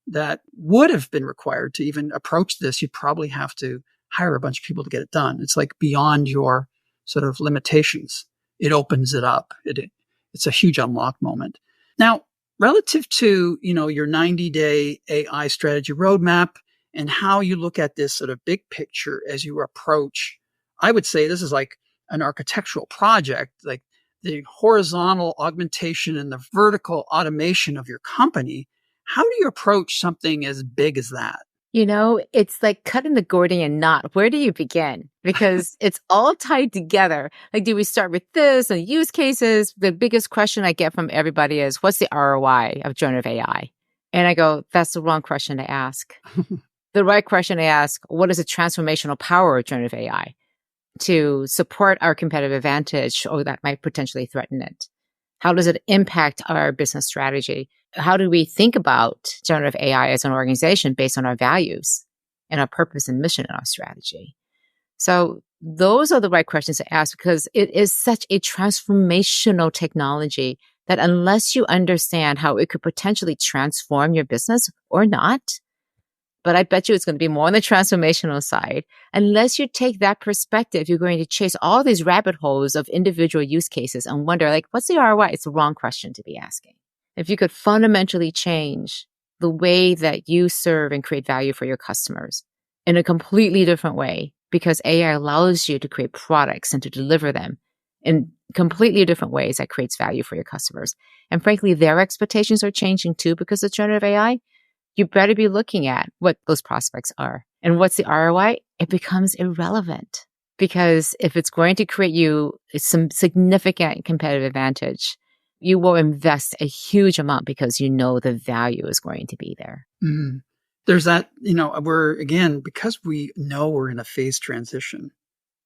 that would have been required to even approach this. You'd probably have to hire a bunch of people to get it done. It's like beyond your sort of limitations. It opens it up. It's a huge unlock moment. Now, relative to, your 90-day AI strategy roadmap and how you look at this sort of big picture as you approach, I would say this is like an architectural project, like the horizontal augmentation and the vertical automation of your company. How do you approach something as big as that? It's like cutting the Gordian knot. Where do you begin? Because it's all tied together. Like, do we start with this and use cases? The biggest question I get from everybody is, what's the ROI of generative AI? And I go, that's the wrong question to ask. The right question to ask, what is the transformational power of generative AI to support our competitive advantage or that might potentially threaten it? How does it impact our business strategy? How do we think about generative AI as an organization based on our values and our purpose and mission and our strategy? So those are the right questions to ask because it is such a transformational technology that unless you understand how it could potentially transform your business or not, but I bet you it's going to be more on the transformational side. Unless you take that perspective, you're going to chase all these rabbit holes of individual use cases and wonder, like, what's the ROI? It's the wrong question to be asking. If you could fundamentally change the way that you serve and create value for your customers in a completely different way, because AI allows you to create products and to deliver them in completely different ways that creates value for your customers. And frankly, their expectations are changing too because of generative AI. You better be looking at what those prospects are. And what's the ROI? It becomes irrelevant because if it's going to create you some significant competitive advantage, you will invest a huge amount because you know the value is going to be there. Mm. There's that, because we know we're in a phase transition,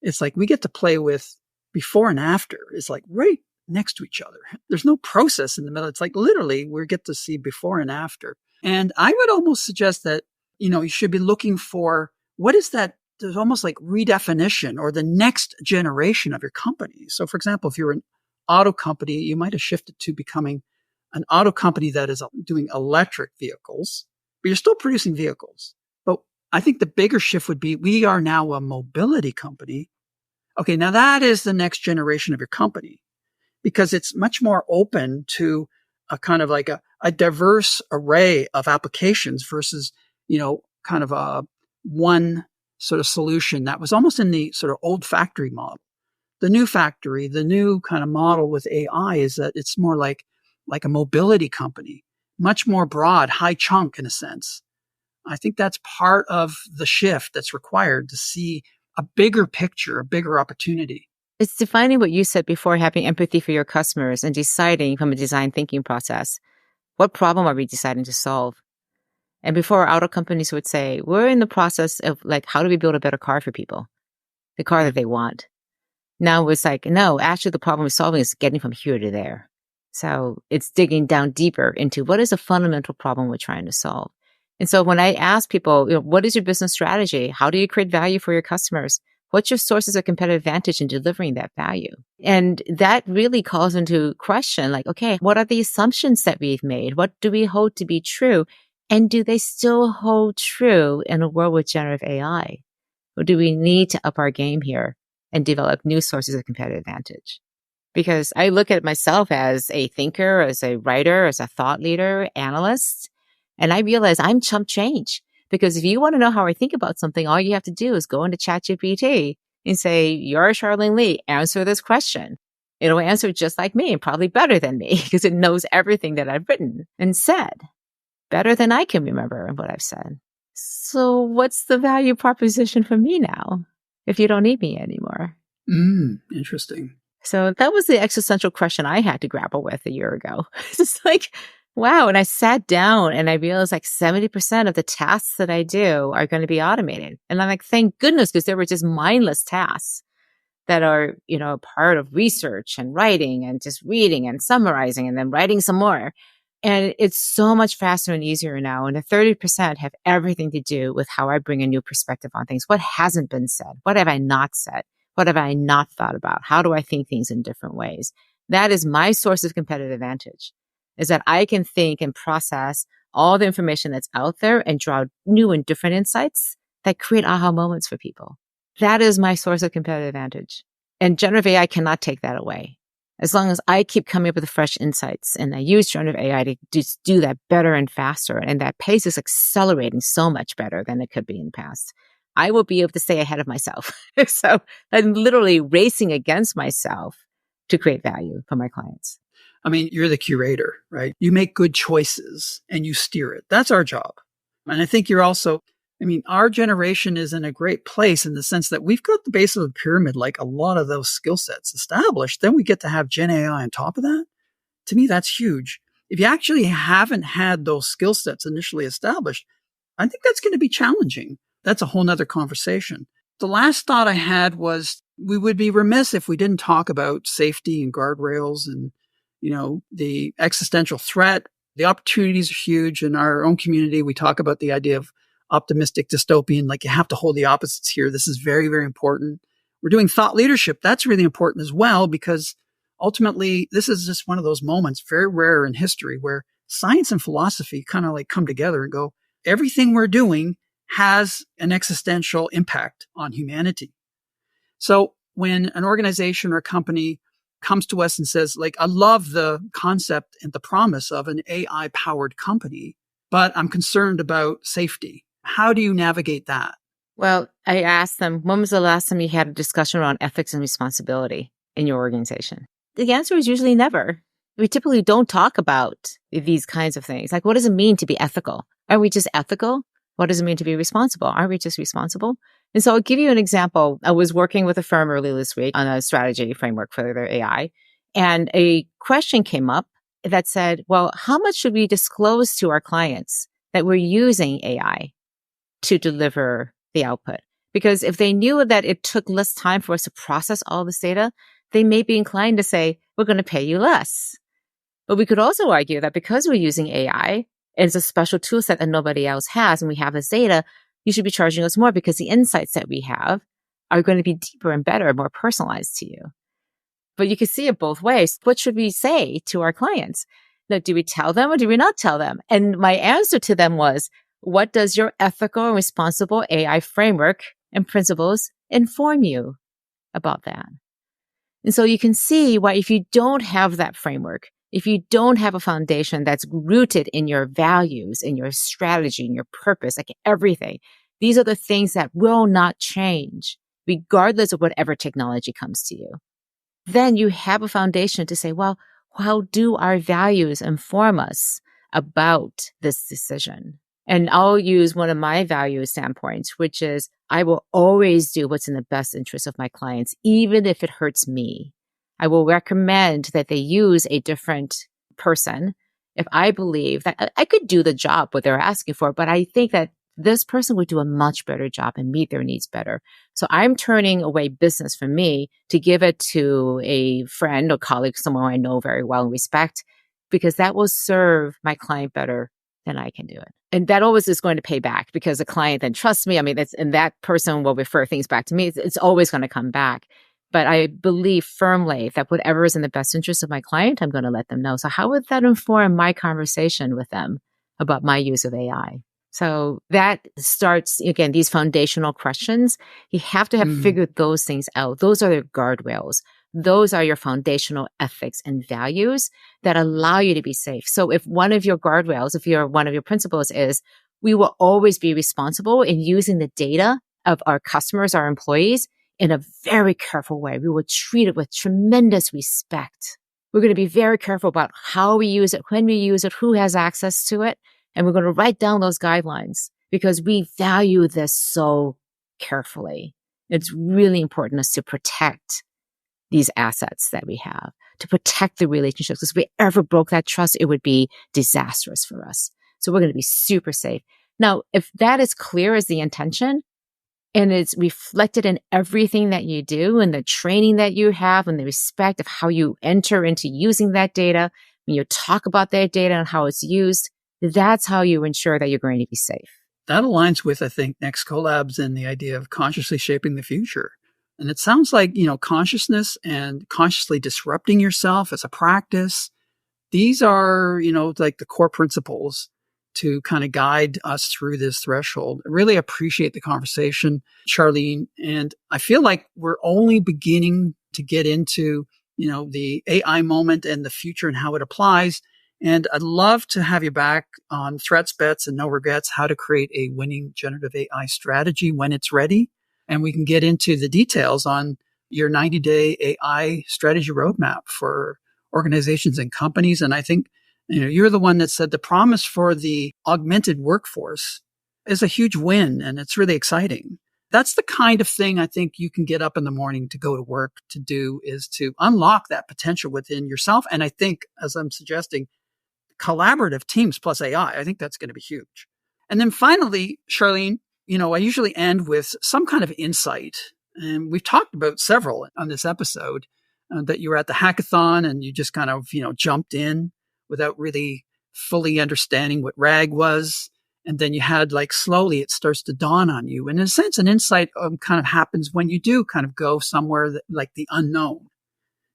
it's like we get to play with before and after. It's like right next to each other. There's no process in the middle. It's like literally we get to see before and after. And I would almost suggest that, you should be looking for what is that? There's almost like redefinition or the next generation of your company. So for example, if you're an auto company, you might have shifted to becoming an auto company that is doing electric vehicles, but you're still producing vehicles. But I think the bigger shift would be we are now a mobility company. Okay, now that is the next generation of your company because it's much more open to a kind of like a diverse array of applications versus, kind of a one sort of solution that was almost in the sort of old factory model. The new factory, the new kind of model with AI is that it's more like a mobility company, much more broad, high chunk in a sense. I think that's part of the shift that's required to see a bigger picture, a bigger opportunity. It's defining what you said before, having empathy for your customers and deciding from a design thinking process, what problem are we deciding to solve? And before, auto companies would say, we're in the process of like, how do we build a better car for people? The car that they want. Now it's like, no, actually the problem we're solving is getting from here to there. So it's digging down deeper into what is a fundamental problem we're trying to solve. And so when I ask people, what is your business strategy? How do you create value for your customers? What's your sources of competitive advantage in delivering that value? And that really calls into question, like, okay, what are the assumptions that we've made? What do we hold to be true? And do they still hold true in a world with generative AI? Or do we need to up our game here and develop new sources of competitive advantage? Because I look at myself as a thinker, as a writer, as a thought leader, analyst, and I realize I'm chump change. Because if you want to know how I think about something, all you have to do is go into ChatGPT and say, you're Charlene Li, answer this question. It'll answer just like me and probably better than me because it knows everything that I've written and said better than I can remember what I've said. So what's the value proposition for me now if you don't need me anymore? Interesting. So that was the existential question I had to grapple with a year ago. It's just like, wow. And I sat down and I realized like 70% of the tasks that I do are going to be automated. And I'm like, thank goodness, because they were just mindless tasks that are, part of research and writing and just reading and summarizing and then writing some more. And it's so much faster and easier now. And the 30% have everything to do with how I bring a new perspective on things. What hasn't been said? What have I not said? What have I not thought about? How do I think things in different ways? That is my source of competitive advantage, is that I can think and process all the information that's out there and draw new and different insights that create aha moments for people. That is my source of competitive advantage. And generative AI cannot take that away. As long as I keep coming up with fresh insights and I use generative AI to just do that better and faster, and that pace is accelerating so much better than it could be in the past, I will be able to stay ahead of myself. So I'm literally racing against myself to create value for my clients. I mean, you're the curator, right? You make good choices and you steer it. That's our job. And I think our generation is in a great place in the sense that we've got the base of the pyramid, like a lot of those skill sets established. Then we get to have Gen AI on top of that. To me, that's huge. If you actually haven't had those skill sets initially established, I think that's going to be challenging. That's a whole nother conversation. The last thought I had was we would be remiss if we didn't talk about safety and guardrails and, the existential threat. The opportunities are huge. In our own community, we talk about the idea of optimistic dystopian, like you have to hold the opposites here. This is very, very important. We're doing thought leadership. That's really important as well, because ultimately this is just one of those moments, very rare in history, where science and philosophy kind of like come together and go, everything we're doing has an existential impact on humanity. So when an organization or a company comes to us and says, like, I love the concept and the promise of an AI powered company, but I'm concerned about safety. How do you navigate that? Well, I asked them, when was the last time you had a discussion around ethics and responsibility in your organization? The answer is usually never. We typically don't talk about these kinds of things. Like, what does it mean to be ethical? Are we just ethical? What does it mean to be responsible? Are we just responsible? And so I'll give you an example. I was working with a firm earlier this week on a strategy framework for their AI. And a question came up that said, well, how much should we disclose to our clients that we're using AI to deliver the output? Because if they knew that it took less time for us to process all this data, they may be inclined to say, we're going to pay you less. But we could also argue that because we're using AI, it's a special tool set that nobody else has, and we have this data, you should be charging us more because the insights that we have are going to be deeper and better and more personalized to you. But you can see it both ways. What should we say to our clients? Now, do we tell them or do we not tell them? And my answer to them was, what does your ethical and responsible AI framework and principles inform you about that? And so you can see why if you don't have that framework, if you don't have a foundation that's rooted in your values, in your strategy, in your purpose, like everything, these are the things that will not change regardless of whatever technology comes to you. Then you have a foundation to say, well, how do our values inform us about this decision? And I'll use one of my value standpoints, which is I will always do what's in the best interest of my clients, even if it hurts me. I will recommend that they use a different person if I believe that I could do the job, what they're asking for, but I think that this person would do a much better job and meet their needs better. So I'm turning away business from me to give it to a friend or colleague, someone I know very well and respect, because that will serve my client better than I can do it. And that always is going to pay back because the client then trusts me. I mean, and that person will refer things back to me. It's always going to come back. But I believe firmly that whatever is in the best interest of my client, I'm going to let them know. So how would that inform my conversation with them about my use of AI? So that starts, again, these foundational questions. You have to have figured those things out. Those are your guardrails. Those are your foundational ethics and values that allow you to be safe. So if one of your guardrails, one of your principles is we will always be responsible in using the data of our customers, our employees, in a very careful way. We will treat it with tremendous respect. We're going to be very careful about how we use it, when we use it, who has access to it. And we're going to write down those guidelines because we value this so carefully. It's really important us to protect these assets that we have, to protect the relationships. Because if we ever broke that trust, it would be disastrous for us. So we're going to be super safe. Now, if that is clear as the intention and it's reflected in everything that you do and the training that you have and the respect of how you enter into using that data, when you talk about that data and how it's used, that's how you ensure that you're going to be safe. That aligns with, I think, Next Collabs and the idea of consciously shaping the future. And it sounds like, consciousness and consciously disrupting yourself as a practice. These are, like the core principles to kind of guide us through this threshold. I really appreciate the conversation, Charlene. And I feel like we're only beginning to get into, the AI moment and the future and how it applies. And I'd love to have you back on Threats, Bets, and No Regrets, how to create a winning generative AI strategy when it's ready. And we can get into the details on your 90-day AI strategy roadmap for organizations and companies. And I think, you're the one that said the promise for the augmented workforce is a huge win, and it's really exciting. That's the kind of thing I think you can get up in the morning to go to work to do, is to unlock that potential within yourself. And I think, as I'm suggesting, collaborative teams plus AI, I think that's going to be huge. And then finally, Charlene, I usually end with some kind of insight. And we've talked about several on this episode, that you were at the hackathon and you just kind of, jumped in without really fully understanding what RAG was. And then you had slowly it starts to dawn on you. And in a sense, an insight kind of happens when you do kind of go somewhere like the unknown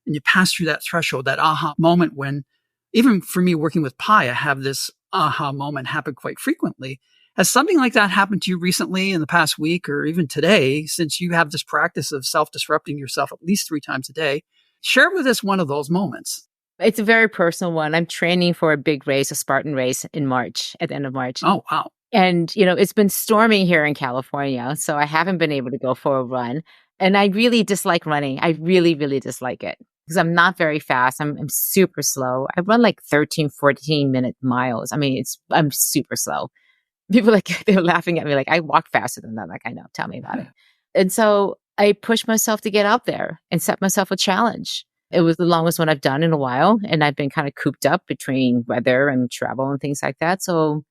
and you pass through that threshold, that aha moment when, even for me working with Pi, I have this aha moment happen quite frequently. Has something like that happened to you recently in the past week or even today, since you have this practice of self-disrupting yourself at least 3 times a day? Share with us one of those moments. It's a very personal one. I'm training for a big race, a Spartan race in March, at the end of March. Oh, wow. And, it's been storming here in California, so I haven't been able to go for a run. And I really dislike running. I really, really dislike it because I'm not very fast. I'm super slow. I run 13, 14-minute miles. I mean, I'm super slow. People they're laughing at me I walk faster than that. I know, tell me about it. And so I pushed myself to get out there and set myself a challenge. It was the longest one I've done in a while. And I've been kind of cooped up between weather and travel and things like that. So,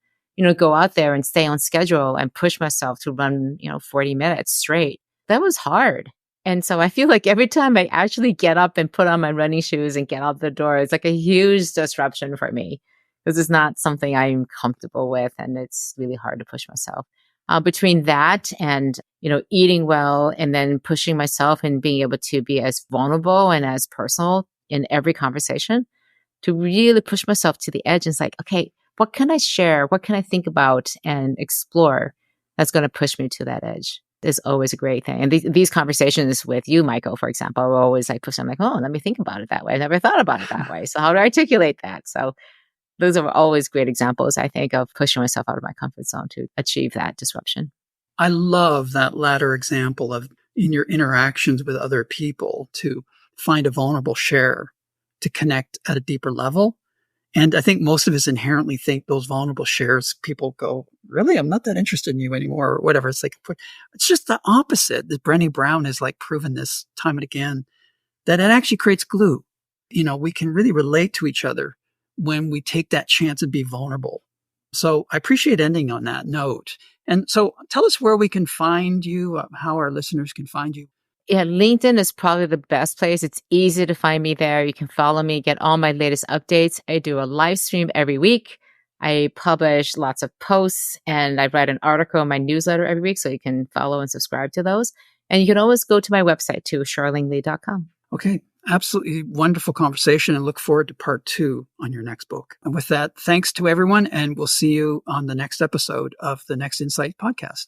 go out there and stay on schedule and push myself to run, 40 minutes straight. That was hard. And so I feel like every time I actually get up and put on my running shoes and get out the door, it's a huge disruption for me because it's not something I'm comfortable with. And it's really hard to push myself. Between that and, eating well and then pushing myself and being able to be as vulnerable and as personal in every conversation, to really push myself to the edge. And it's okay, what can I share? What can I think about and explore that's going to push me to that edge? Is always a great thing. And these conversations with you, Michael, for example, are always push. I'm oh, let me think about it that way. I never thought about it that way. So how do I articulate that? So those are always great examples, I think, of pushing myself out of my comfort zone to achieve that disruption. I love that latter example of in your interactions with other people to find a vulnerable share to connect at a deeper level. And I think most of us inherently think those vulnerable shares, people go, really, I'm not that interested in you anymore or whatever. It's it's just the opposite. That Brené Brown has proven this time and again, that it actually creates glue. We can really relate to each other when we take that chance and be vulnerable. So I appreciate ending on that note. And so tell us where we can find you, how our listeners can find you. Yeah, LinkedIn is probably the best place. It's easy to find me there. You can follow me, get all my latest updates. I do a live stream every week. I publish lots of posts and I write an article in my newsletter every week. So you can follow and subscribe to those. And you can always go to my website too, charleneli.com. Okay. Absolutely wonderful conversation, and look forward to part 2 on your next book. And with that, thanks to everyone, and we'll see you on the next episode of the Next Insight podcast.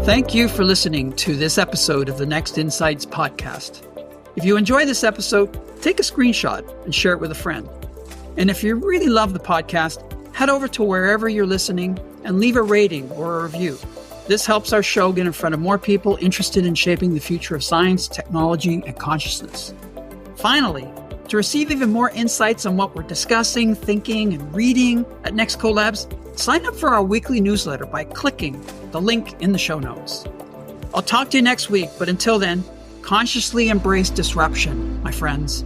Thank you for listening to this episode of the Next Insights podcast. If you enjoy this episode, take a screenshot and share it with a friend. And if you really love the podcast, head over to wherever you're listening and leave a rating or a review. This helps our show get in front of more people interested in shaping the future of science, technology, and consciousness. Finally, to receive even more insights on what we're discussing, thinking, and reading at Nextco Labs, sign up for our weekly newsletter by clicking the link in the show notes. I'll talk to you next week, but until then, consciously embrace disruption, my friends.